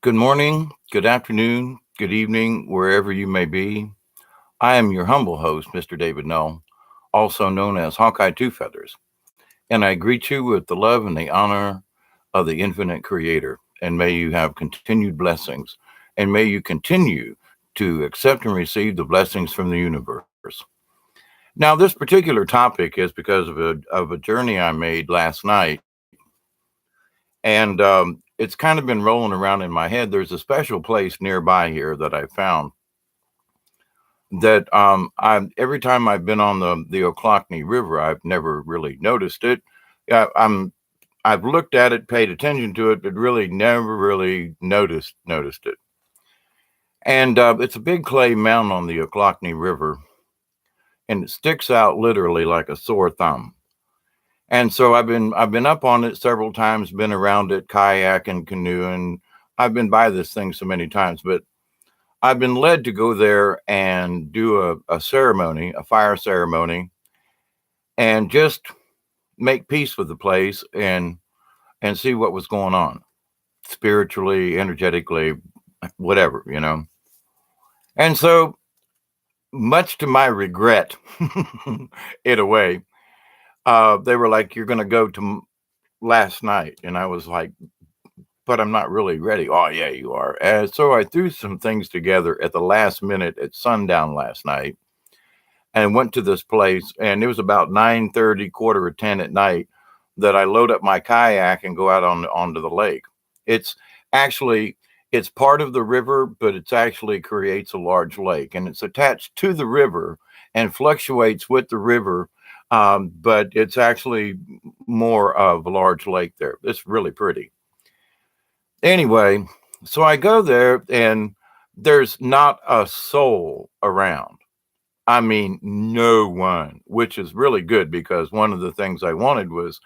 Good morning, good afternoon, good evening, wherever you may be. I am your humble host, Mr. David Null, also known as Hawkeye Two Feathers, and I greet you with the love and the honor of the infinite creator. And may you have continued blessings, and may you continue to accept and receive the blessings from the universe. Now, this particular topic is because of a journey I made last night, and it's kind of been rolling around in my head. There's a special place nearby here that I found that I every time I've been on the Ochlockonee River, I've never really noticed it. I've looked at it, paid attention to it, but really never really noticed it. And it's a big clay mountain on the Ochlockonee River, and it sticks out literally like a sore thumb. And so I've been up on it several times, been around it, kayaking, canoeing. I've been by this thing so many times, but I've been led to go there and do a ceremony, a fire ceremony, and just make peace with the place and see what was going on spiritually, energetically, whatever. And so, much to my regret, in a way, they were like, "You're going to go to last night," and I was like, "But I'm not really ready." "Oh yeah, you are." And so I threw some things together at the last minute at sundown last night and went to this place, and it was about 9:30, quarter of 10 at night that I load up my kayak and go out onto the lake. It's actually it's part of the river, but it's actually creates a large lake, and it's attached to the river and fluctuates with the river. But it's actually more of a large lake there. It's really pretty. Anyway, so I go there, and there's not a soul around. I mean, no one, which is really good because one of the things I wanted was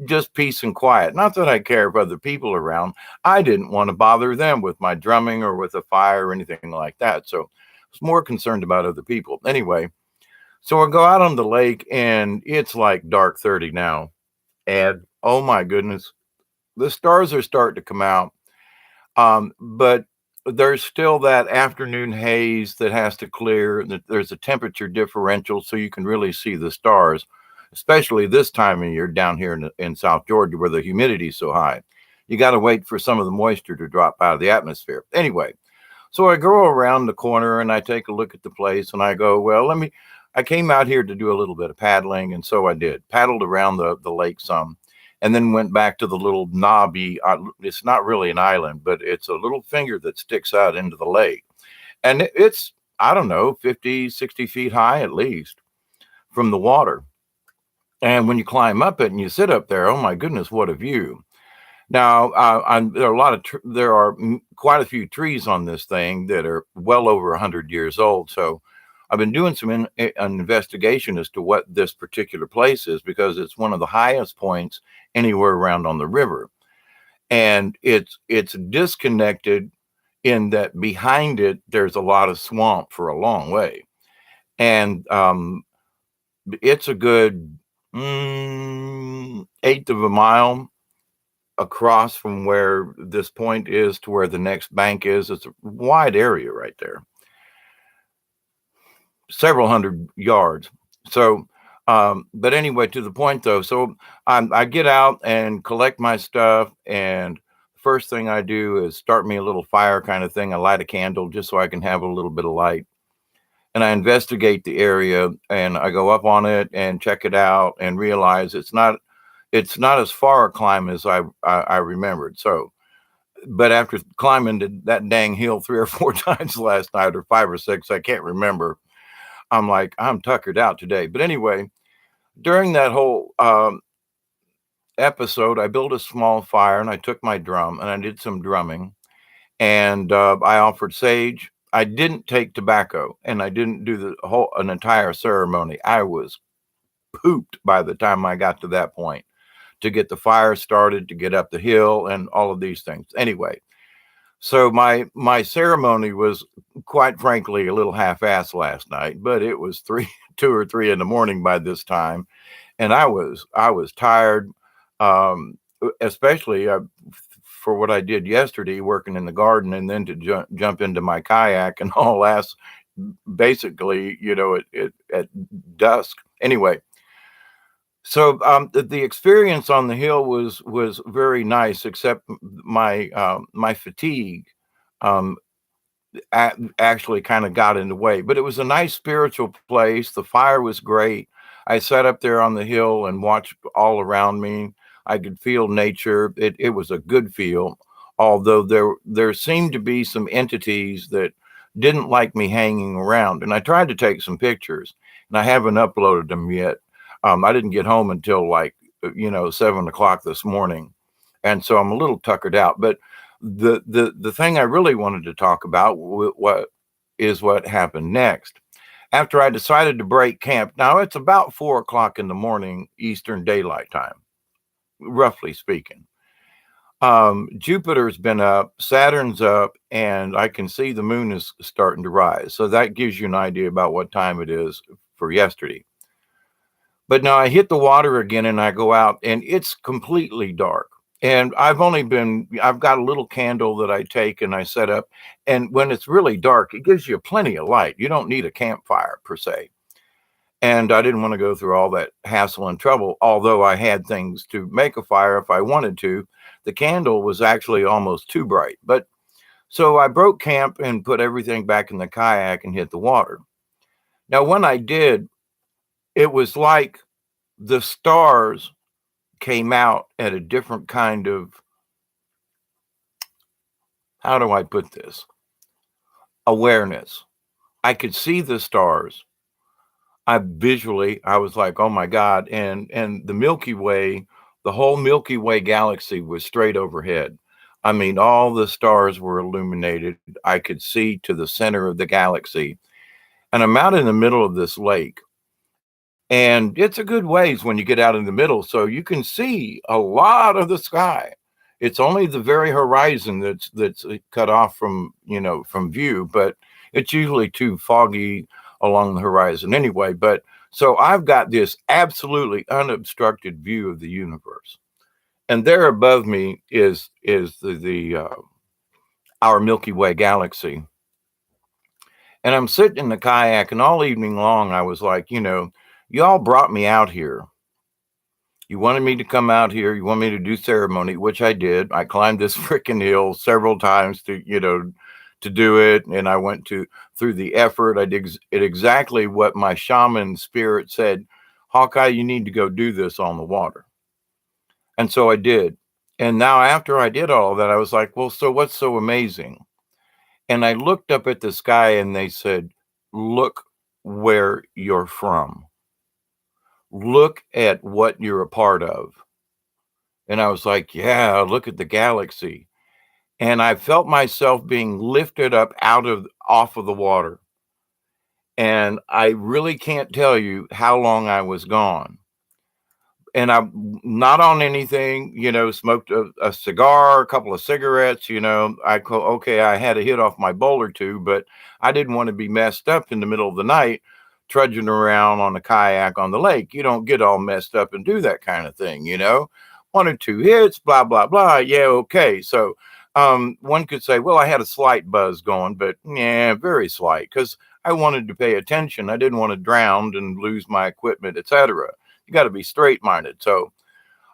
just peace and quiet. Not that I care if other people around. I didn't want to bother them with my drumming or with a fire or anything like that. So I was more concerned about other people. Anyway, so I go out on the lake, and it's like dark 30 now. And oh my goodness, the stars are starting to come out. But there's still that afternoon haze that has to clear. There's a temperature differential, so you can really see the stars, especially this time of year down here in South Georgia where the humidity is so high. You got to wait for some of the moisture to drop out of the atmosphere. Anyway, so I go around the corner and I take a look at the place and I go, well, I came out here to do a little bit of paddling. And so I did, paddled around the lake some, and then went back to the little knobby, it's not really an island, but it's a little finger that sticks out into the lake. And it's, I don't know, 50, 60 feet high at least from the water. And when you climb up it and you sit up there, oh my goodness, what a view. Now, there are quite a few trees on this thing that are well over 100 years old. So I've been doing an investigation as to what this particular place is because it's one of the highest points anywhere around on the river, and it's disconnected in that behind it there's a lot of swamp for a long way, and it's a good eighth of a mile across from where this point is to where the next bank is. It's a wide area right there, several hundred yards. So, but anyway, to the point though. So I get out and collect my stuff, and first thing I do is start me a little fire kind of thing. I light a candle just so I can have a little bit of light, and I investigate the area, and I go up on it and check it out, and realize it's not as far a climb as I remembered. So, but after climbing that dang hill three or four times last night, or five or six, I can't remember. I'm like, I'm tuckered out today. But anyway, during that whole episode, I built a small fire and I took my drum and I did some drumming, and I offered sage. I didn't take tobacco, and I didn't do an entire ceremony. I was pooped by the time I got to that point to get the fire started, to get up the hill, and all of these things. Anyway, so my ceremony was, quite frankly, a little half-assed last night, but it was 2 or 3 in the morning by this time, and I was tired, especially for what I did yesterday, working in the garden, and then to jump into my kayak and all last basically, at dusk. Anyway, so the experience on the hill was very nice, except my fatigue um, actually kind of got in the way. But it was a nice spiritual place. The fire was great. I sat up there on the hill and watched all around me. I could feel nature. It was a good feel, although there seemed to be some entities that didn't like me hanging around. And I tried to take some pictures, and I haven't uploaded them yet. I didn't get home until like 7 o'clock this morning, and so I'm a little tuckered out. But the thing I really wanted to talk about what happened next after I decided to break camp. Now it's about 4 o'clock in the morning Eastern Daylight Time, roughly speaking. Jupiter's been up, Saturn's up, and I can see the moon is starting to rise. So that gives you an idea about what time it is for yesterday. But now I hit the water again and I go out and it's completely dark. And I've got a little candle that I take and I set up. And when it's really dark, it gives you plenty of light. You don't need a campfire per se. And I didn't want to go through all that hassle and trouble, although I had things to make a fire if I wanted to. The candle was actually almost too bright. But so I broke camp and put everything back in the kayak and hit the water. Now, when I did, it was like the stars came out at a different kind of, how do I put this? Awareness. I could see the stars. I was like, oh my God. And the Milky Way, the whole Milky Way galaxy was straight overhead. I mean, all the stars were illuminated. I could see to the center of the galaxy. And I'm out in the middle of this lake. And it's a good ways when you get out in the middle. So you can see a lot of the sky. It's only the very horizon that's cut off from view, but it's usually too foggy along the horizon anyway. But so I've got this absolutely unobstructed view of the universe. And there above me is our Milky Way galaxy. And I'm sitting in the kayak, and all evening long, I was like, y'all brought me out here. You wanted me to come out here. You want me to do ceremony, which I did. I climbed this freaking hill several times to do it. And I went through the effort. I did it exactly what my shaman spirit said. Hawkeye, you need to go do this on the water. And so I did. And now after I did all of that, I was like, well, so what's so amazing? And I looked up at the sky and they said, look where you're from. Look at what you're a part of. And I was like, yeah, look at the galaxy. And I felt myself being lifted up off of the water. And I really can't tell you how long I was gone. And I'm not on anything, smoked a cigar, a couple of cigarettes, I had a hit off my bowl or two, but I didn't want to be messed up in the middle of the night, trudging around on a kayak on the lake. You don't get all messed up and do that kind of thing, 1 or 2 hits, blah, blah, blah. Yeah. Okay. So, one could say, well, I had a slight buzz going, but yeah, very slight, because I wanted to pay attention. I didn't want to drown and lose my equipment, etc. You got to be straight-minded. So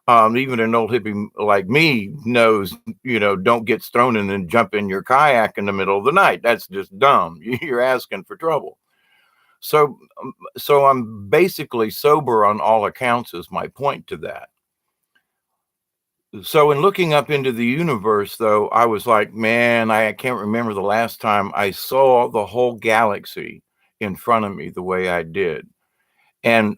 even an old hippie like me knows, don't get thrown in and jump in your kayak in the middle of the night. That's just dumb. You're asking for trouble. So I'm basically sober on all accounts is my point to that. So in looking up into the universe, though, I was like, man, I can't remember the last time I saw the whole galaxy in front of me the way I did. And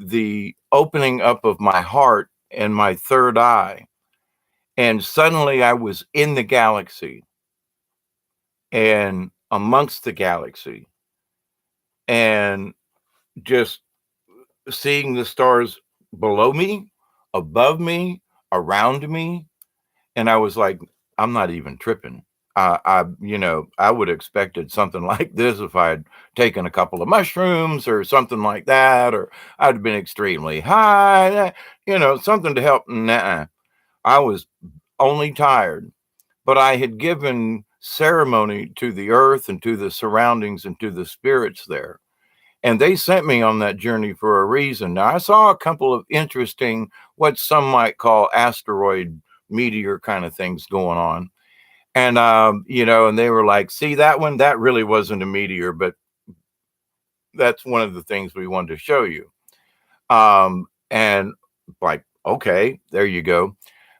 the opening up of my heart and my third eye. And suddenly I was in the galaxy and amongst the galaxy and just seeing the stars below me, above me, around me. And I was like, I'm not even tripping. I would have expected something like this if I had taken a couple of mushrooms or something like that, or I'd have been extremely high, something to help. Nah, I was only tired, but I had given ceremony to the earth and to the surroundings and to the spirits there. And they sent me on that journey for a reason. Now, I saw a couple of interesting, what some might call asteroid meteor kind of things going on. And, and they were like, see that one? That really wasn't a meteor, but that's one of the things we wanted to show you. And like, okay, there you go.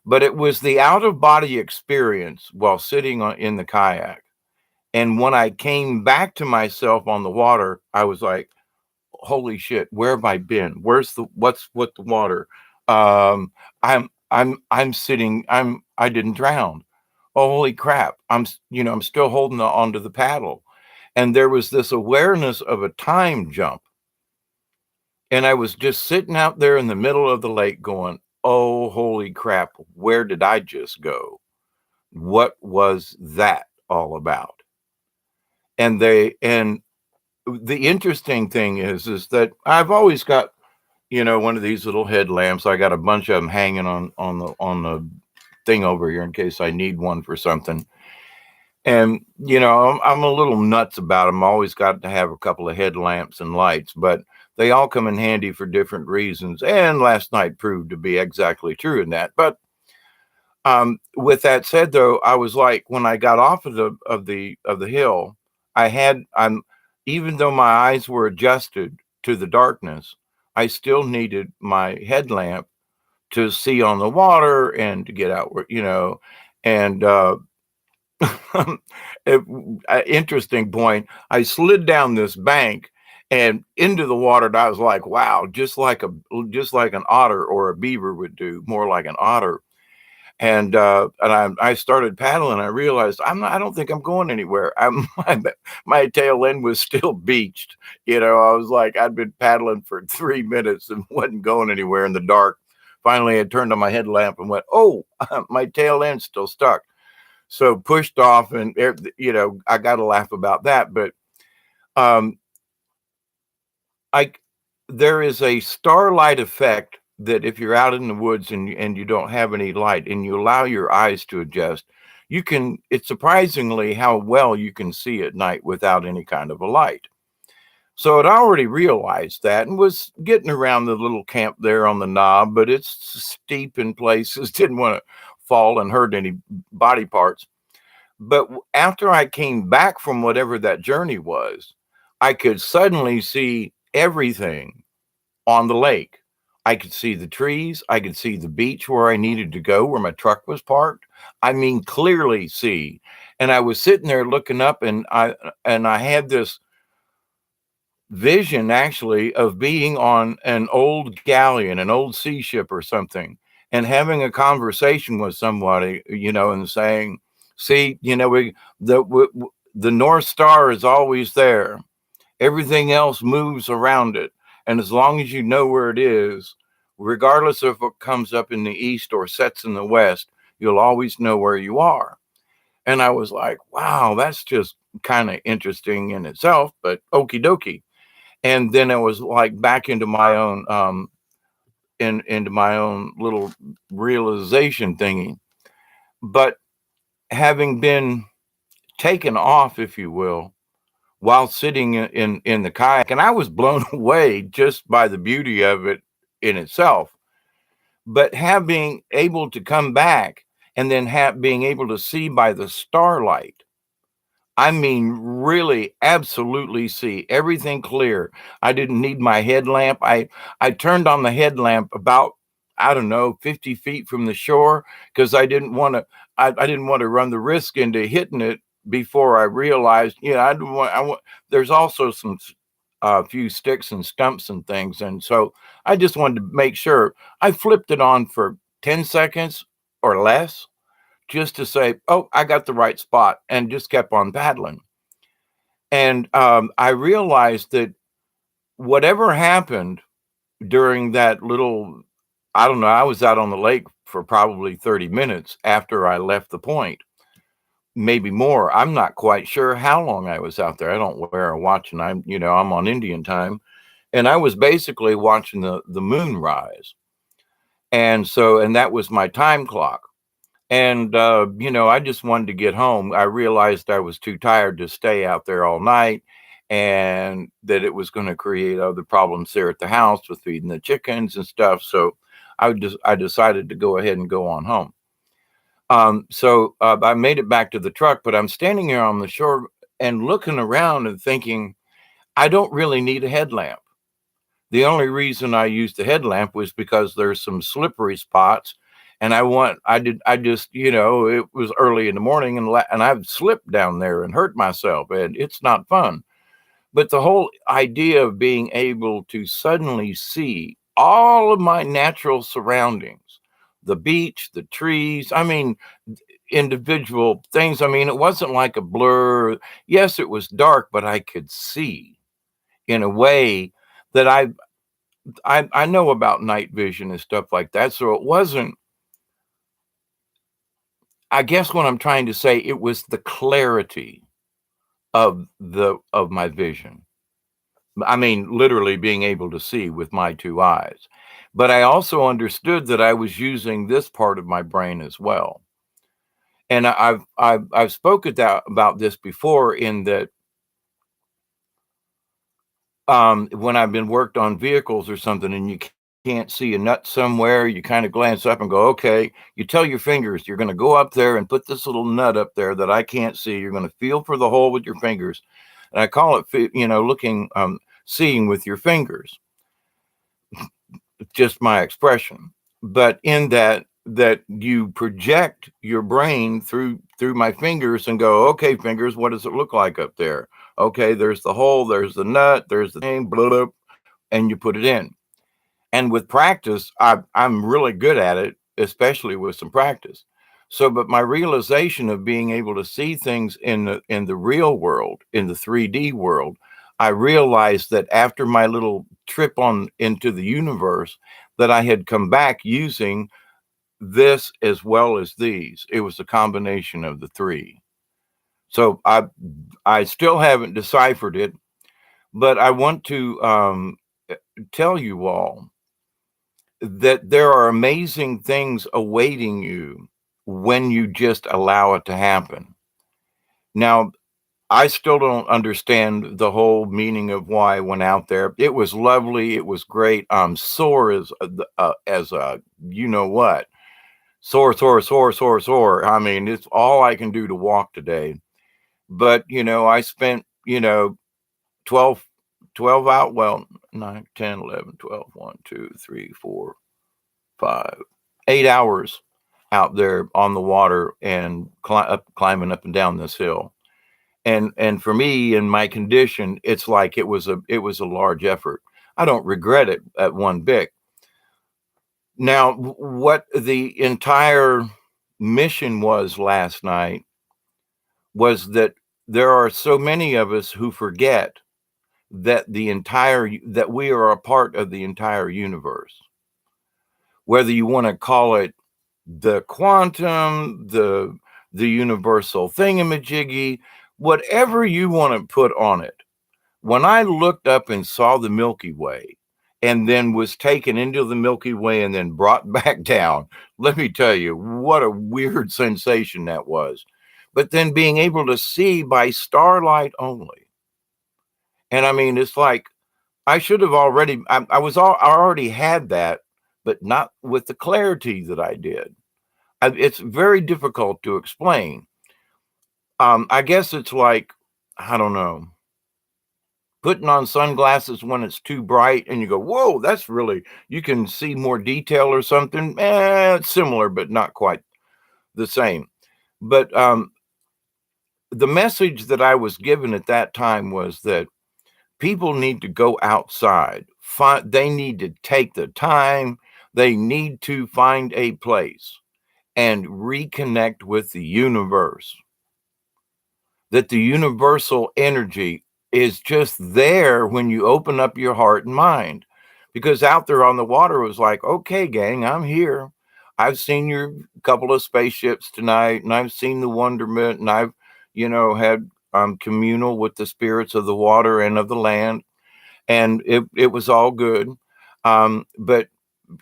But it was the out of body experience while sitting in the kayak. And when I came back to myself on the water, I was like, holy shit, where have I been? What's the water? I'm sitting, I didn't drown. Oh, holy crap. I'm still holding onto the paddle. And there was this awareness of a time jump. And I was just sitting out there in the middle of the lake going, oh, holy crap, where did I just go? What was that all about? And the interesting thing is that I've always got, one of these little headlamps. I got a bunch of them hanging on the thing over here in case I need one for something. And I'm a little nuts about them. Always got to have a couple of headlamps and lights, but they all come in handy for different reasons. And last night proved to be exactly true in that. But with that said, though, I was like, when I got off of the hill, I'm even though my eyes were adjusted to the darkness, I still needed my headlamp to see on the water and to get out where, and interesting point. I slid down this bank and into the water, and I was like, wow, just like an otter or a beaver would do, more like an otter. And I started paddling. I realized I don't think I'm going anywhere. My tail end was still beached. I was like, I'd been paddling for 3 minutes and wasn't going anywhere in the dark. Finally, I turned on my headlamp and went, oh, my tail end's still stuck. So pushed off, and I got to laugh about that. But um, I there is a starlight effect that if you're out in the woods and you don't have any light and you allow your eyes to adjust, it's surprisingly how well you can see at night without any kind of a light. So I'd already realized that and was getting around the little camp there on the knob, but it's steep in places, didn't want to fall and hurt any body parts. But after I came back from whatever that journey was, I could suddenly see everything on the lake. I could see the trees. I could see the beach where I needed to go, where my truck was parked. I mean, clearly see. And I was sitting there looking up, and I had this vision actually of being on an old galleon, an old sea ship or something, and having a conversation with somebody, and saying, see, the North Star is always there. Everything else moves around it. And as long as you know where it is, regardless of what comes up in the east or sets in the west, you'll always know where you are. And I was like, wow, that's just kind of interesting in itself, but okie dokie. And then it was like back into my own into my own little realization thingy. But having been taken off, if you will, while sitting in the kayak, and I was blown away just by the beauty of it in itself. But having able to come back and then being able to see by the starlight, I mean, really, absolutely see everything clear. I didn't need my headlamp. I turned on the headlamp about, I don't know, 50 feet from the shore because I didn't want to. I didn't want to run the risk into hitting it before I realized. I didn't want. There's also some few sticks and stumps and things, and so I just wanted to make sure. I flipped it on for 10 seconds or less just to say, oh, I got the right spot, and just kept on paddling. And I realized that whatever happened during that little, I don't know, I was out on the lake for probably 30 minutes after I left the point, maybe more. I'm not quite sure how long I was out there. I don't wear a watch, and I'm on Indian time. And I was basically watching the moon rise. And that was my time clock. And, I just wanted to get home. I realized I was too tired to stay out there all night and that it was going to create other problems there at the house with feeding the chickens and stuff. So I decided to go ahead and go on home. So I made it back to the truck, but I'm standing here on the shore and looking around and thinking, I don't really need a headlamp. The only reason I used the headlamp was because there's some slippery spots, and I just, it was early in the morning, and I've slipped down there and hurt myself, and it's not fun. But the whole idea of being able to suddenly see all of my natural surroundings, the beach, the trees, I mean, individual things. I mean, it wasn't like a blur. Yes, it was dark, but I could see in a way that I know about night vision and stuff like that. So it wasn't, I guess what I'm trying to say, it was the clarity of my vision. I mean, literally being able to see with my two eyes. But I also understood that I was using this part of my brain as well. And I've spoken about this before, in that when I've been worked on vehicles or something and you can't see a nut somewhere, you kind of glance up and go, okay, you tell your fingers, you're going to go up there and put this little nut up there that I can't see. You're going to feel for the hole with your fingers. And I call it, looking, seeing with your fingers. Just my expression. But in that you project your brain through my fingers and go, okay, fingers, what does it look like up there? Okay, there's the hole, there's the nut, there's the thing, blah, blah, and you put it in. And with practice, I'm really good at it, especially with some practice. So, but my realization of being able to see things in the real world, in the 3D world, I realized that after my little trip on into the universe, that I had come back using this as well as these. It was a combination of the three. So I still haven't deciphered it, but I want to tell you all that there are amazing things awaiting you when you just allow it to happen. Now, I still don't understand the whole meaning of why I went out there. It was lovely. It was great. I'm sore as a you know what, sore, sore, sore, sore, sore. I mean, it's all I can do to walk today. But I spent 12, 12 out. Well, 9, 10, 11, 12, 1, 2, 3, 4, 5, 8 hours out there on the water and climbing up and down this hill. And for me, in my condition, it's like it was a large effort. I don't regret it at one bit. Now, what the entire mission was last night was that there are so many of us who forget that we are a part of the entire universe. Whether you want to call it the quantum, the universal thingamajiggy, whatever you want to put on it. When I looked up and saw the Milky Way and then was taken into the Milky Way and then brought back down, let me tell you what a weird sensation that was. But then being able to see by starlight only. And I mean, it's like I should have already, I already had that, but not with the clarity that I did. It's very difficult to explain. I guess it's like, I don't know, putting on sunglasses when it's too bright and you go, whoa, that's really, you can see more detail or something. It's similar, but not quite the same. But the message that I was given at that time was that people need to go outside. They need to take the time. They need to find a place and reconnect with the universe. That the universal energy is just there when you open up your heart and mind. Because out there on the water, it was like, okay, gang, I'm here. I've seen your couple of spaceships tonight, and I've seen the wonderment, and I've, had communal with the spirits of the water and of the land, and it was all good. But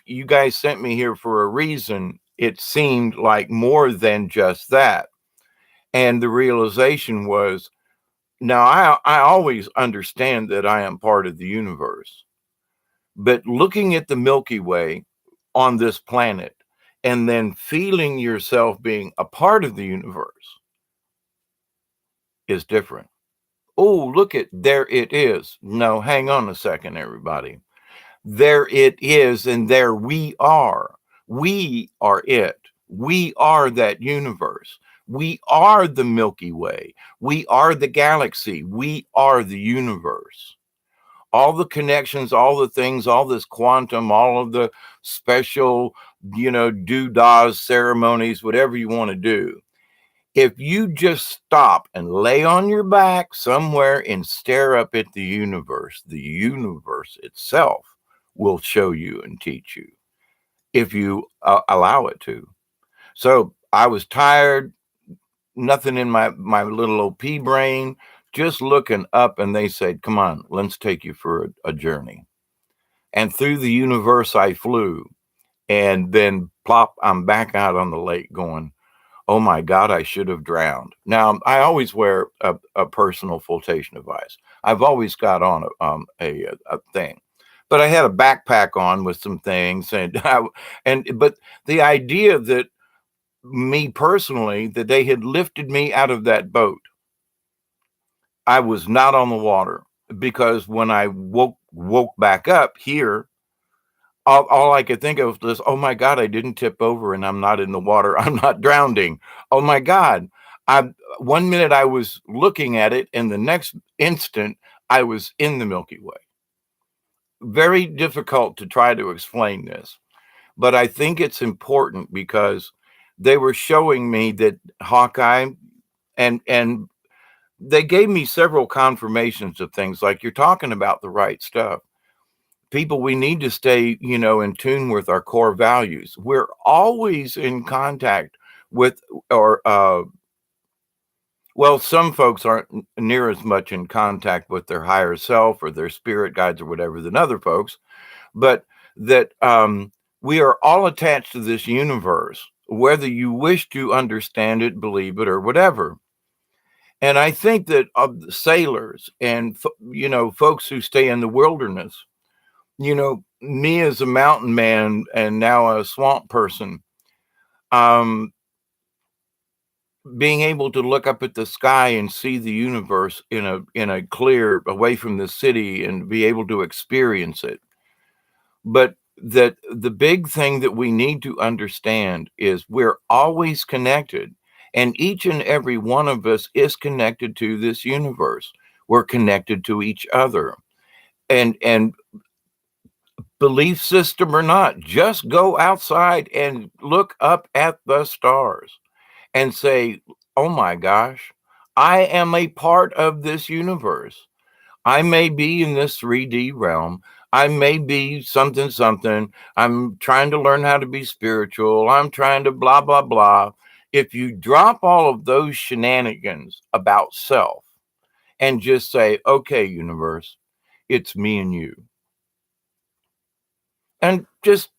you guys sent me here for a reason. it seemed like more than just that. And the realization was, now I always understand that I am part of the universe, but looking at the Milky Way on this planet and then feeling yourself being a part of the universe is different. Oh, look at there it is. No, hang on a second, everybody. There it is, and there we are. We are it. We are that universe. We are the Milky Way. We are the galaxy. We are the universe. All the connections, all the things, all this quantum, all of the special, doodahs, ceremonies, whatever you want to do. If you just stop and lay on your back somewhere and stare up at the universe itself will show you and teach you if you allow it to. So I was tired, nothing in my little old pea brain, just looking up, and they said, "Come on, let's take you for a journey." And through the universe I flew, and then plop, I'm back out on the lake going, "Oh my God, I should have drowned." Now, I always wear a personal flotation device. I've always got on a thing, but I had a backpack on with some things, but the idea that me personally, that they had lifted me out of that boat, I was not on the water, because when I woke back up here, all I could think of was, "Oh my God, I didn't tip over and I'm not in the water. I'm not drowning. Oh my God." I 1 minute I was looking at it, and the next instant I was in the Milky Way. Very difficult to try to explain this, but I think it's important because they were showing me that Hawkeye, and they gave me several confirmations of things like, "You're talking about the right stuff. People, we need to stay, in tune with our core values. We're always in contact with, or, well, some folks aren't near as much in contact with their higher self or their spirit guides or whatever than other folks, but that we are all attached to this universe, whether you wish to understand it, believe it, or whatever." And I think that of the sailors and, folks who stay in the wilderness, me as a mountain man and now a swamp person, um, being able to look up at the sky and see the universe in a clear, away from the city, and be able to experience it. But that the big thing that we need to understand is we're always connected, and each and every one of us is connected to this universe. We're connected to each other. And belief system or not, just go outside and look up at the stars and say, "Oh my gosh, I am a part of this universe. I may be in this 3D realm. I may be something, something. I'm trying to learn how to be spiritual. I'm trying to blah, blah, blah." If you drop all of those shenanigans about self and just say, "Okay, universe, it's me and you," and just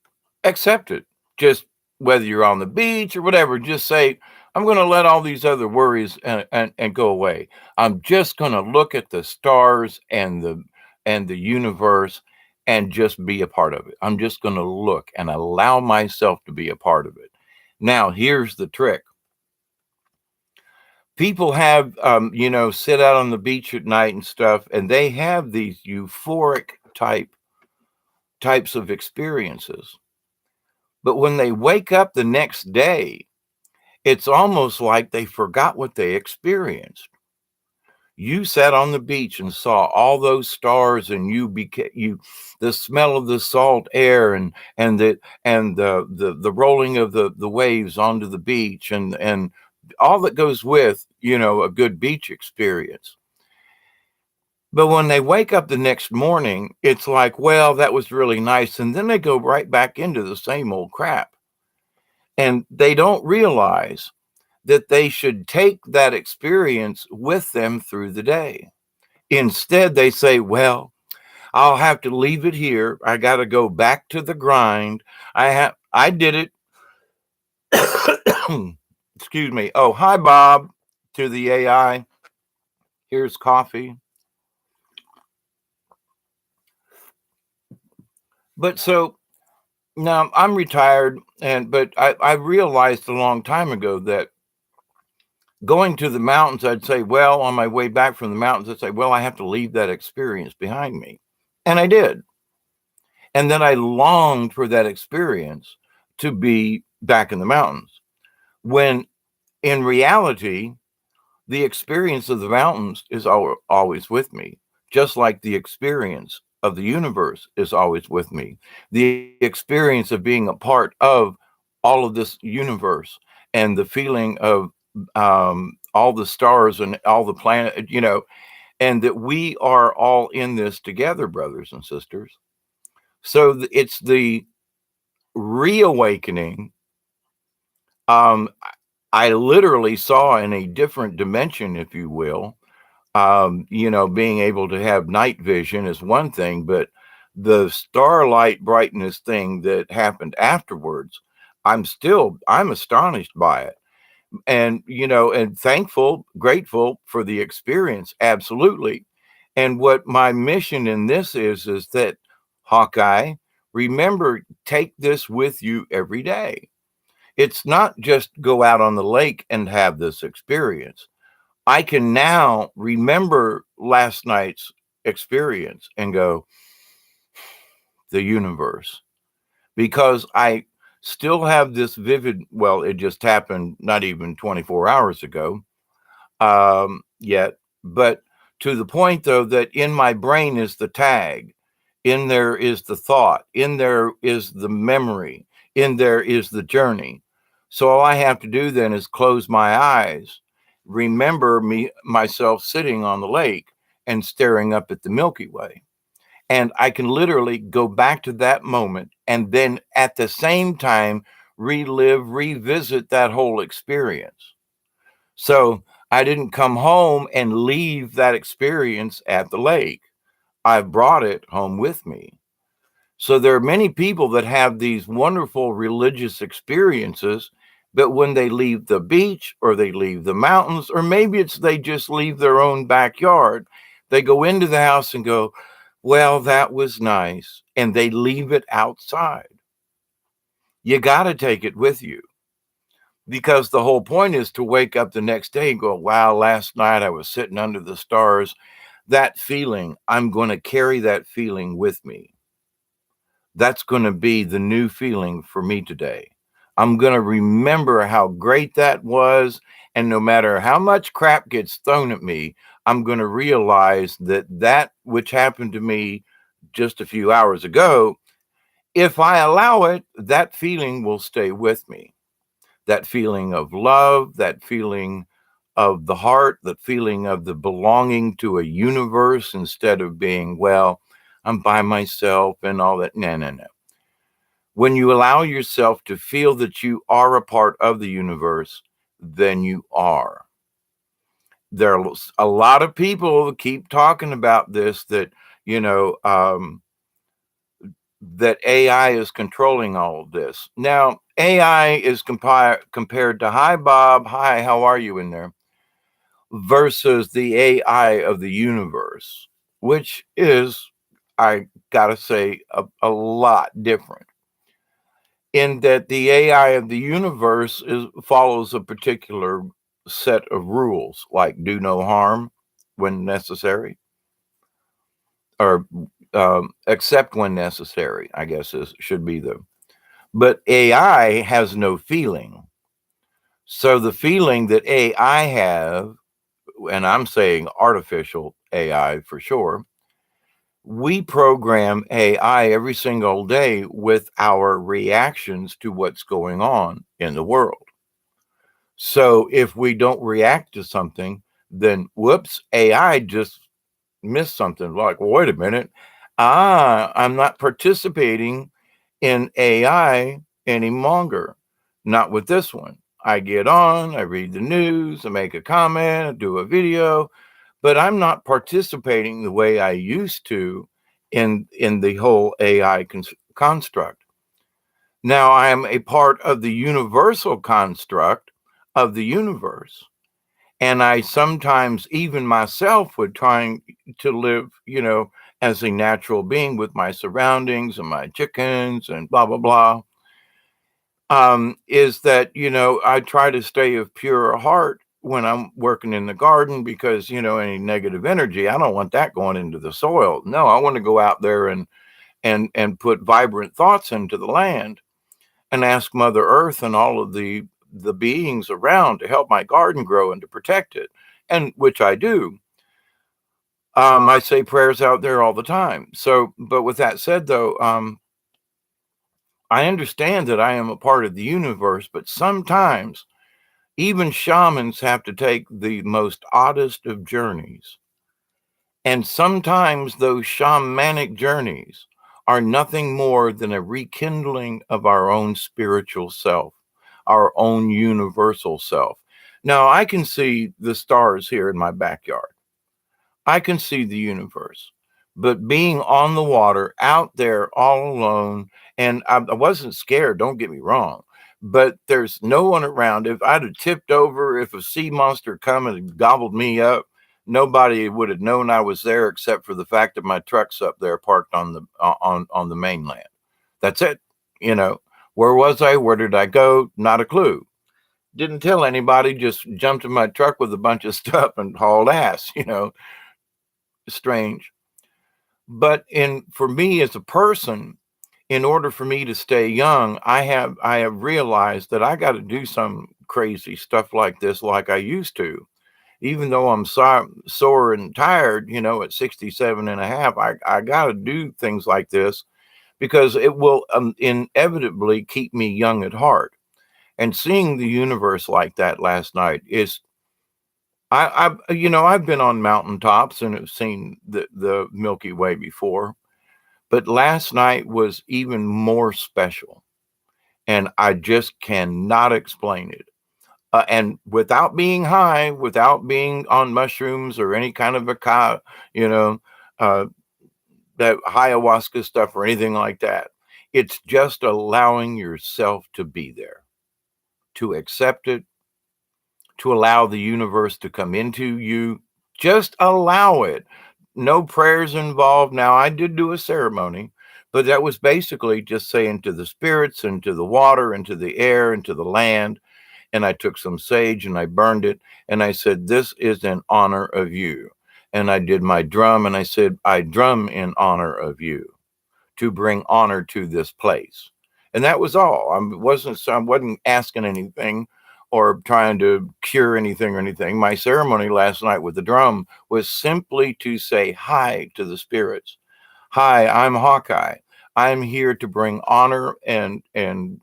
accept it. Just whether you're on the beach or whatever, just say, "I'm going to let all these other worries and go away. I'm just going to look at the stars and the universe and just be a part of it. I'm just going to look and allow myself to be a part of it." Now, here's the trick. People have, sit out on the beach at night and stuff, and they have these euphoric types of experiences. But when they wake up the next day, it's almost like they forgot what they experienced. You sat on the beach and saw all those stars, and the smell of the salt air, and the rolling of the waves onto the beach, and all that goes with, a good beach experience. But when they wake up the next morning, it's like, well, that was really nice, and then they go right back into the same old crap. And they don't realize that they should take that experience with them through the day. Instead, they say, "Well, I'll have to leave it here. I got to go back to the grind. I did it. Excuse me. Oh, hi, Bob, to the AI. Here's coffee. But so now I'm retired, but I realized a long time ago that going to the mountains, I'd say, well, on my way back from the mountains, I'd say, well, I have to leave that experience behind me. And I did. And then I longed for that experience to be back in the mountains. When in reality, the experience of the mountains is always with me, just like the experience of the universe is always with me. The experience of being a part of all of this universe and the feeling of all the stars and all the planet, and that we are all in this together, brothers and sisters. So it's the reawakening. Um, I literally saw in a different dimension, if you will. Being able to have night vision is one thing, but the starlight brightness thing that happened afterwards, I'm astonished by it. And thankful, grateful for the experience, absolutely. And what my mission in this is that Hawkeye, remember, take this with you every day. It's not just go out on the lake and have this experience. I can now remember last night's experience and go, the universe, because I still have this vivid, well, it just happened not even 24 hours ago yet, but to the point though that in my brain is the tag, in there is the thought, in there is the memory, in there is the journey. So all I have to do then is close my eyes, remember myself sitting on the lake and staring up at the Milky Way. And I can literally go back to that moment and then at the same time revisit that whole experience. So I didn't come home and leave that experience at the lake. I brought it home with me. So there are many people that have these wonderful religious experiences, but when they leave the beach or they leave the mountains, or maybe it's they just leave their own backyard, they go into the house and go, well, that was nice. And they leave it outside. You got to take it with you because the whole point is to wake up the next day and go, wow, last night I was sitting under the stars. That feeling, I'm going to carry that feeling with me. That's going to be the new feeling for me today. I'm going to remember how great that was. And no matter how much crap gets thrown at me, I'm going to realize that that which happened to me just a few hours ago, if I allow it, that feeling will stay with me. That feeling of love, that feeling of the heart, the feeling of the belonging to a universe instead of being, well, I'm by myself and all that. No, no, no. When you allow yourself to feel that you are a part of the universe, then you are. There are a lot of people that keep talking about this you know, um, that AI is controlling all of this. Now, AI is compared to, hi, Bob. Hi, how are you in there? Versus the AI of the universe, which is, I gotta say, a lot different. In that the AI of the universe follows a particular set of rules, like do no harm when necessary, or except when necessary, I guess should be the. But AI has no feeling. So the feeling that AI have, and I'm saying artificial AI for sure, we program AI every single day with our reactions to what's going on in the world. So if we don't react to something, then whoops, AI just missed something. Like, well, wait a minute. I'm not participating in AI any longer. Not with this one. I get on, I read the news, I make a comment, I do a video, but I'm not participating the way I used to in the whole AI construct. Now I am a part of the universal construct of the universe. And I sometimes, even myself, would trying to live, as a natural being with my surroundings and my chickens and blah, blah, blah. Is that, I try to stay of pure heart when I'm working in the garden because, any negative energy, I don't want that going into the soil. No, I want to go out there and put vibrant thoughts into the land and ask Mother Earth and all of the beings around to help my garden grow and to protect it, and which I do. I say prayers out there all the time. So, but with that said, though, I understand that I am a part of the universe, but sometimes even shamans have to take the most oddest of journeys. And sometimes those shamanic journeys are nothing more than a rekindling of our own spiritual self, our own universal self. Now, I can see the stars here in my backyard. I can see the universe, but being on the water out there all alone, and I wasn't scared, don't get me wrong, but there's no one around. If I'd have tipped over, if a sea monster come and gobbled me up, nobody would have known I was there except for the fact that my truck's up there parked on the mainland. That's it. You know, where was I? Where did I go? Not a clue. Didn't tell anybody, just jumped in my truck with a bunch of stuff and hauled ass, strange. But in for me as a person, in order for me to stay young, I have realized that I got to do some crazy stuff like this like I used to. Even though I'm sore and tired, at 67 and a half, I got to do things like this because it will inevitably keep me young at heart. And seeing the universe like that last night is I've been on mountaintops and have seen the Milky Way before, but last night was even more special, and I just cannot explain it. And without being high, without being on mushrooms or any kind of you know, uh, that ayahuasca stuff or anything like that, it's just allowing yourself to be there, to accept it, to allow the universe to come into you. Just allow it. No prayers involved. Now, I did do a ceremony, but that was basically just saying to the spirits and to the water and to the air and to the land. And I took some sage and I burned it. And I said, "This is in honor of you." And I did my drum and I said, "I drum in honor of you to bring honor to this place." And that was all. I wasn't asking anything or trying to cure anything or anything. My ceremony last night with the drum was simply to say hi to the spirits. Hi, I'm Hawkeye. I'm here to bring honor and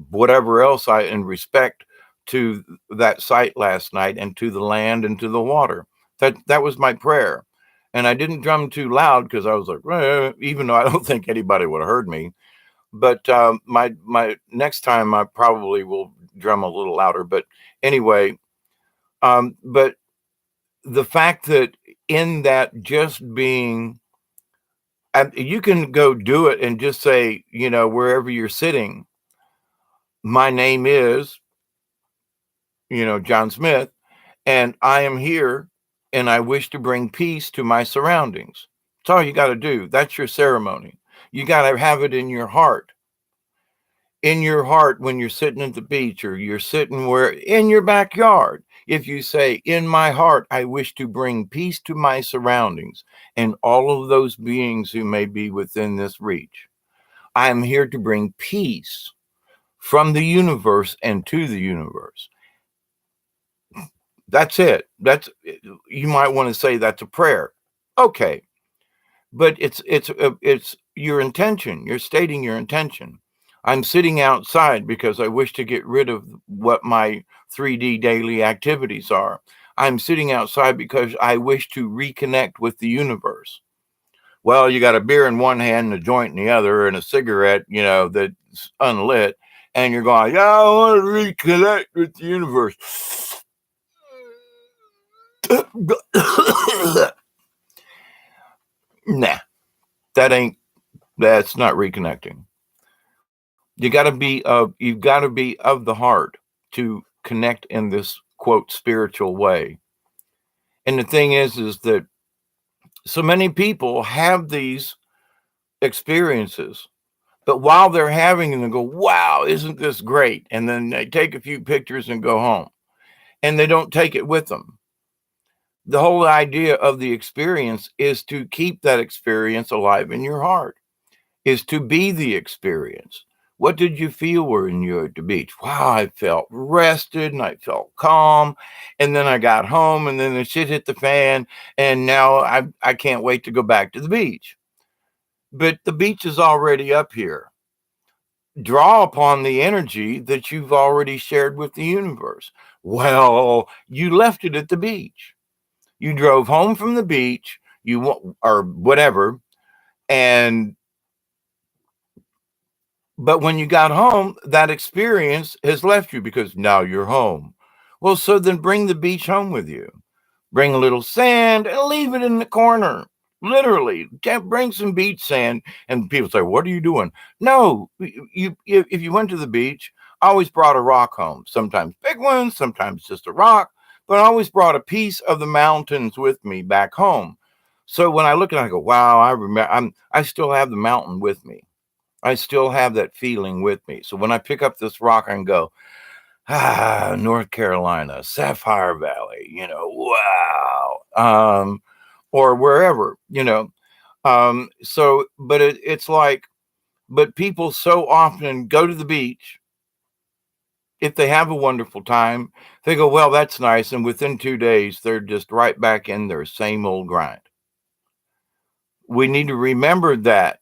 whatever else I in respect to that site last night and to the land and to the water. That was my prayer. And I didn't drum too loud because I was like, even though I don't think anybody would have heard me. But my next time I probably will drum a little louder. But anyway, but the fact that in that just being, you can go do it and just say, wherever you're sitting, my name is, John Smith, and I am here and I wish to bring peace to my surroundings. That's all you got to do. That's your ceremony. You got to have it in your heart. In your heart, when you're sitting at the beach or you're sitting in your backyard, if you say, "In my heart, I wish to bring peace to my surroundings and all of those beings who may be within this reach. I am here to bring peace from the universe and to the universe." That's it. You might want to say that's a prayer. Okay. But it's your intention. You're stating your intention. I'm sitting outside because I wish to get rid of what my 3D daily activities are. I'm sitting outside because I wish to reconnect with the universe. Well, you got a beer in one hand and a joint in the other and a cigarette, that's unlit, and you're going, "Yeah, I want to reconnect with the universe." Nah, that's not reconnecting. you've got to be of the heart to connect in this quote spiritual way. And the thing is that so many people have these experiences, but while they're having them, they go, wow, isn't this great? And then they take a few pictures and go home, and they don't take it with them. The whole idea of the experience is to keep that experience alive in your heart, is to be the experience. What did you feel when you were at the beach? Wow, I felt rested and I felt calm. And then I got home and then the shit hit the fan. And now I can't wait to go back to the beach. But the beach is already up here. Draw upon the energy that you've already shared with the universe. Well, you left it at the beach. You drove home from the beach, or whatever, and but when you got home, that experience has left you because now you're home. Well, so then bring the beach home with you. Bring a little sand and leave it in the corner. Literally, bring some beach sand. And people say, "What are you doing?" No, if you went to the beach, I always brought a rock home. Sometimes big ones, sometimes just a rock, but I always brought a piece of the mountains with me back home. So when I look at it, I go, "Wow, I remember. I still have the mountain with me. I still have that feeling with me." So when I pick up this rock and go, North Carolina, Sapphire Valley, wow, or wherever, So, but it's like, but people so often go to the beach. If they have a wonderful time, they go, well, that's nice. And within 2 days, they're just right back in their same old grind. We need to remember that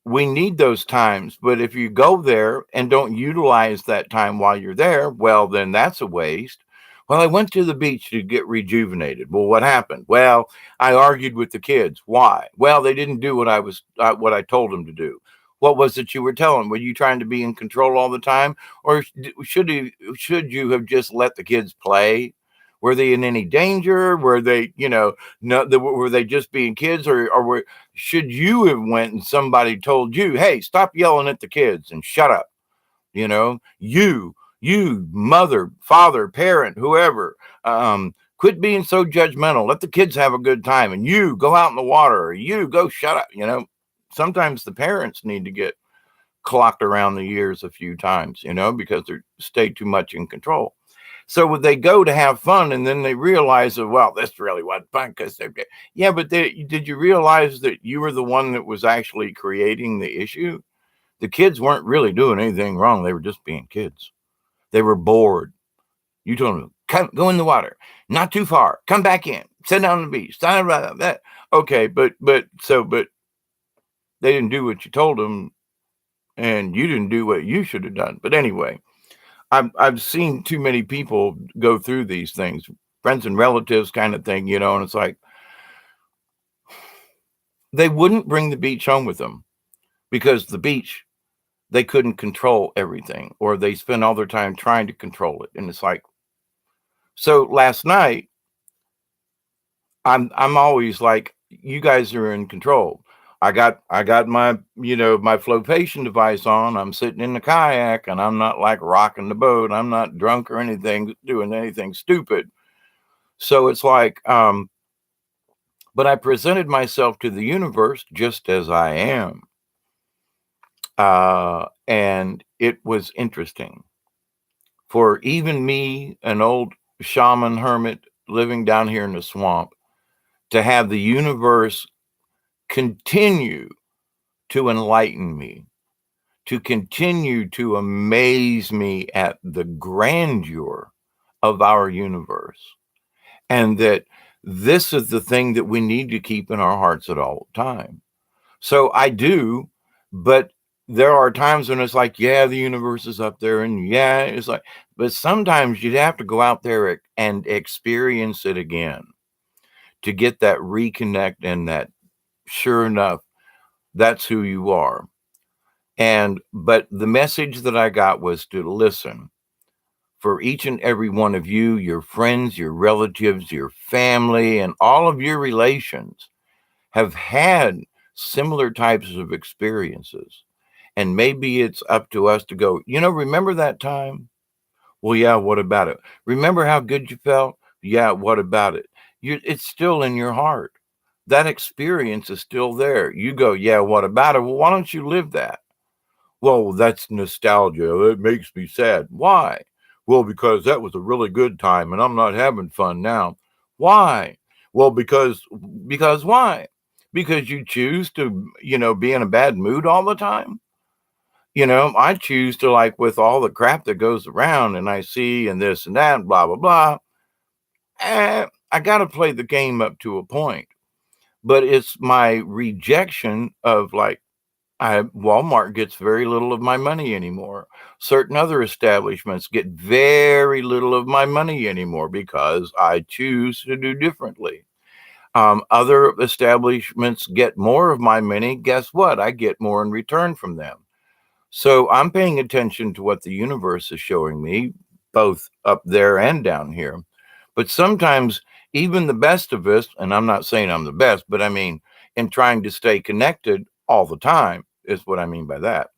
we need those times. But if you go there and don't utilize that time while you're there, well, then that's a waste. Well, I went to the beach to get rejuvenated. Well, what happened? Well, I argued with the kids. Why? Well, they didn't do what I told them to do. What was it you were telling? Were you trying to be in control all the time, or should you have just let the kids play? Were they in any danger? Were they, no, were they just being kids, or should you have went and somebody told you, hey, stop yelling at the kids and shut up? You mother, father, parent, whoever, quit being so judgmental. Let the kids have a good time, and you go out in the water, or you go shut up. Sometimes the parents need to get clocked around the ears a few times, because they stay too much in control. So they go to have fun, and then they realize that, well, this really wasn't fun because they're, yeah, but did you realize that you were the one that was actually creating the issue? The kids weren't really doing anything wrong. They were just being kids. They were bored. You told them, come, go in the water, not too far, come back in, sit down on the beach. Okay, but they didn't do what you told them, and you didn't do what you should have done. But anyway, I've seen too many people go through these things, friends and relatives kind of thing, and it's like they wouldn't bring the beach home with them because the beach, they couldn't control everything, or they spend all their time trying to control it. And it's like, so last night, I'm always like, you guys are in control. I got my, my flotation device on. I'm sitting in the kayak and I'm not like rocking the boat. I'm not drunk or anything, doing anything stupid. So it's like, but I presented myself to the universe just as I am. And it was interesting for even me, an old shaman hermit living down here in the swamp, to have the universe continue to enlighten me, to continue to amaze me at the grandeur of our universe, and that this is the thing that we need to keep in our hearts at all time. So I do, but there are times when it's like, yeah, the universe is up there, and yeah, it's like, but sometimes you'd have to go out there and experience it again to get that reconnect, and that sure enough, that's who you are. But the message that I got was to listen. For each and every one of you, your friends, your relatives, your family, and all of your relations have had similar types of experiences. And maybe it's up to us to go, remember that time? Well, yeah, what about it? Remember how good you felt? Yeah, what about it? It's still in your heart. That experience is still there. You go, yeah, what about it? Well, why don't you live that? Well, that's nostalgia. It makes me sad. Why? Well, because that was a really good time and I'm not having fun now. Why? Well, because why? Because you choose to, be in a bad mood all the time. I choose to, like, with all the crap that goes around and I see and this and that, blah, blah, blah. I got to play the game up to a point. But it's my rejection of, like, Walmart gets very little of my money anymore. Certain other establishments get very little of my money anymore because I choose to do differently. Other establishments get more of my money. Guess what? I get more in return from them. So I'm paying attention to what the universe is showing me, both up there and down here. But sometimes, even the best of us, and I'm not saying I'm the best, but I mean, in trying to stay connected all the time, is what I mean by that,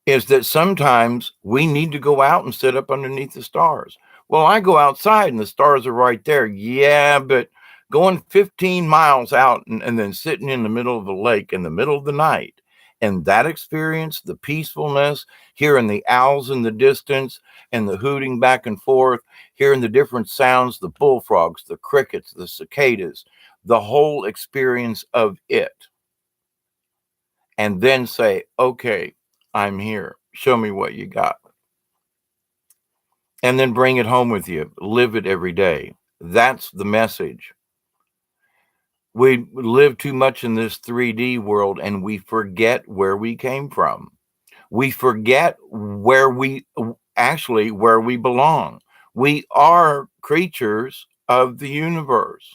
is that sometimes we need to go out and sit up underneath the stars. Well, I go outside and the stars are right there. Yeah, but going 15 miles out and then sitting in the middle of a lake in the middle of the night, and that experience, the peacefulness, hearing the owls in the distance and the hooting back and forth, hearing the different sounds, the bullfrogs, the crickets, the cicadas, the whole experience of it, and then say, okay, I'm here. Show me what you got. And then bring it home with you. Live it every day. That's the message. We live too much in this 3D world and we forget where we came from. We forget where we belong. We are creatures of the universe.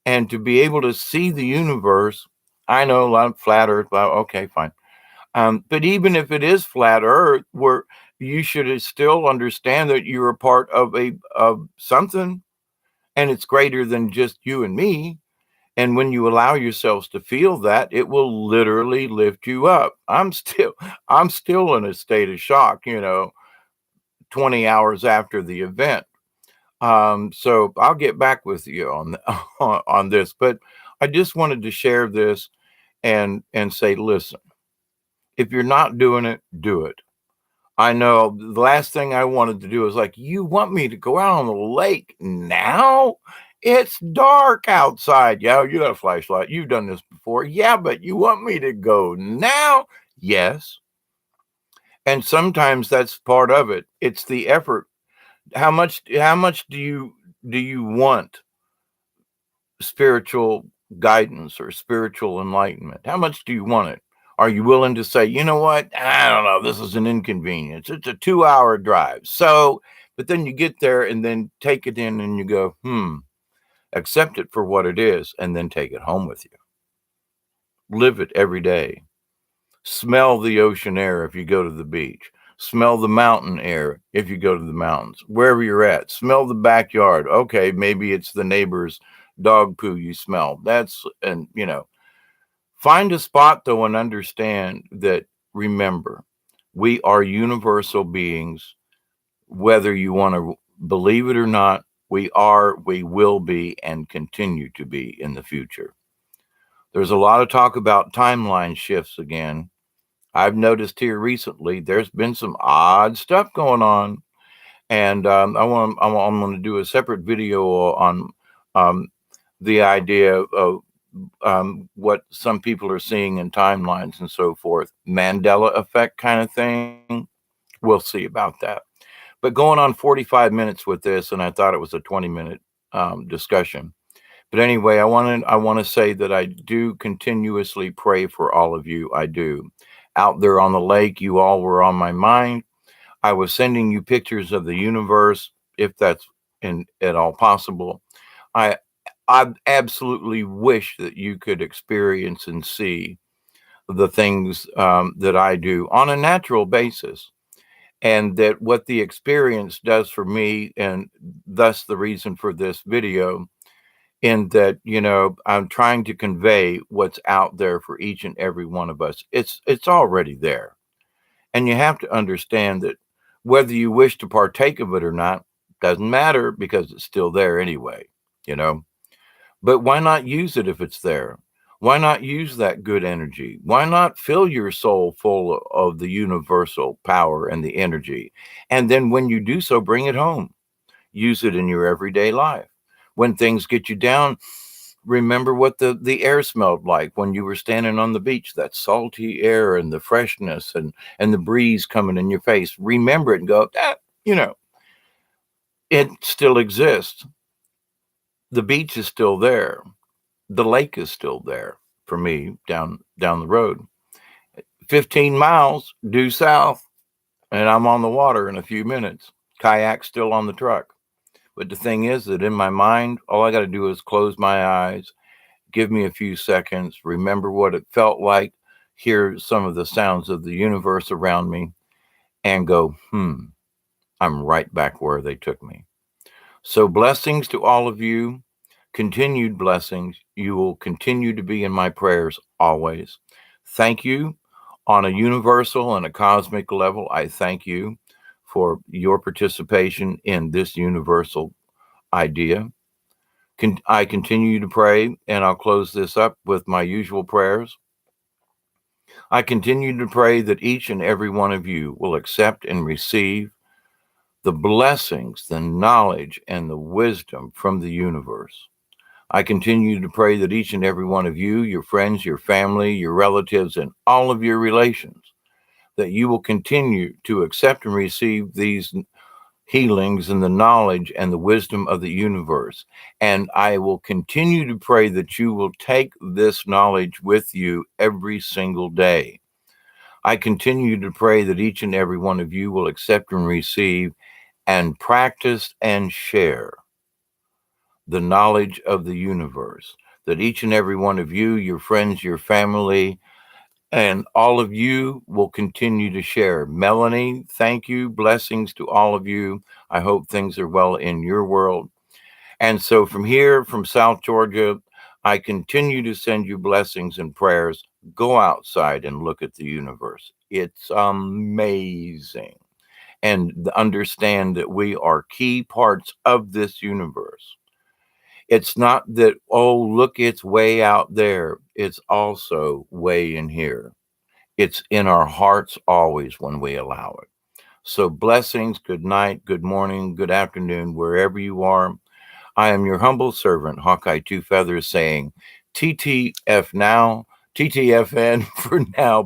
And to be able to see the universe, I know a lot of flat earth, well, okay, fine. But even if it is flat Earth, where you should still understand that you're a part of something, and it's greater than just you and me. And when you allow yourselves to feel that, it will literally lift you up. I'm still in a state of shock, 20 hours after the event. So I'll get back with you on on this, but I just wanted to share this and say, listen, if you're not doing it, do it. I know the last thing I wanted to do is like, you want me to go out on the lake now? It's dark outside. Yeah, you got a flashlight. You've done this before. Yeah, but you want me to go now? Yes. And sometimes that's part of it. It's the effort. How much do you want spiritual guidance or spiritual enlightenment? How much do you want it? Are you willing to say, you know what? I don't know. This is an inconvenience. It's a 2-hour drive. So, but then you get there and then take it in and you go, accept it for what it is and then take it home with you. Live it every day. Smell the ocean air if you go to the beach. Smell the mountain air if you go to the mountains, wherever you're at. Smell the backyard. Okay, maybe it's the neighbor's dog poo you smell. Find a spot though and understand that, remember, we are universal beings, whether you want to believe it or not. We are, we will be, and continue to be in the future. There's a lot of talk about timeline shifts again. I've noticed here recently there's been some odd stuff going on, and I'm going to do a separate video on um, the idea of what some people are seeing in timelines and so forth. Mandela effect kind of thing. We'll see about that. But going on 45 minutes with this, and I thought it was a 20-minute discussion. But anyway, I want to say that I do continuously pray for all of you. I do. Out there on the lake, you all were on my mind. I was sending you pictures of the universe, if that's at all possible. I I absolutely wish that you could experience and see the things that I do on a natural basis, and that what the experience does for me, and thus the reason for this video, in that, I'm trying to convey what's out there for each and every one of us. It's already there. And you have to understand that whether you wish to partake of it or not doesn't matter because it's still there anyway, you know. But why not use it if it's there? Why not use that good energy? Why not fill your soul full of the universal power and the energy? And then when you do so, bring it home. Use it in your everyday life. When things get you down, remember what the air smelled like when you were standing on the beach, that salty air and the freshness and the breeze coming in your face. Remember it and go, you know, it still exists. The beach is still there. The lake is still there for me down the road. 15 miles due south, and I'm on the water in a few minutes. Kayak still on the truck. But the thing is that in my mind, all I got to do is close my eyes, give me a few seconds, remember what it felt like, hear some of the sounds of the universe around me, and go, I'm right back where they took me. So, blessings to all of you, continued blessings. You will continue to be in my prayers always. Thank you on a universal and a cosmic level. I thank you for your participation in this universal idea. I continue to pray, and I'll close this up with my usual prayers. I continue to pray that each and every one of you will accept and receive the blessings, the knowledge, and the wisdom from the universe. I continue to pray that each and every one of you, your friends, your family, your relatives, and all of your relations, that you will continue to accept and receive these healings and the knowledge and the wisdom of the universe. And I will continue to pray that you will take this knowledge with you every single day. I continue to pray that each and every one of you will accept and receive and practice and share the knowledge of the universe. That each and every one of you, your friends, your family, and all of you will continue to share. Melanie, thank you. Blessings to all of you. I hope things are well in your world. And so from here, from South Georgia, I continue to send you blessings and prayers. Go outside and look at the universe. It's amazing. And understand that we are key parts of this universe. It's not that, oh, look, it's way out there. It's also way in here. It's in our hearts always when we allow it. So, blessings, good night, good morning, good afternoon, wherever you are. I am your humble servant, Hawkeye Two Feathers, saying TTF now, TTFN for now.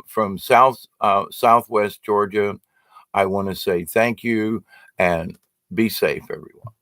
From Southwest Georgia, I want to say thank you and be safe, everyone.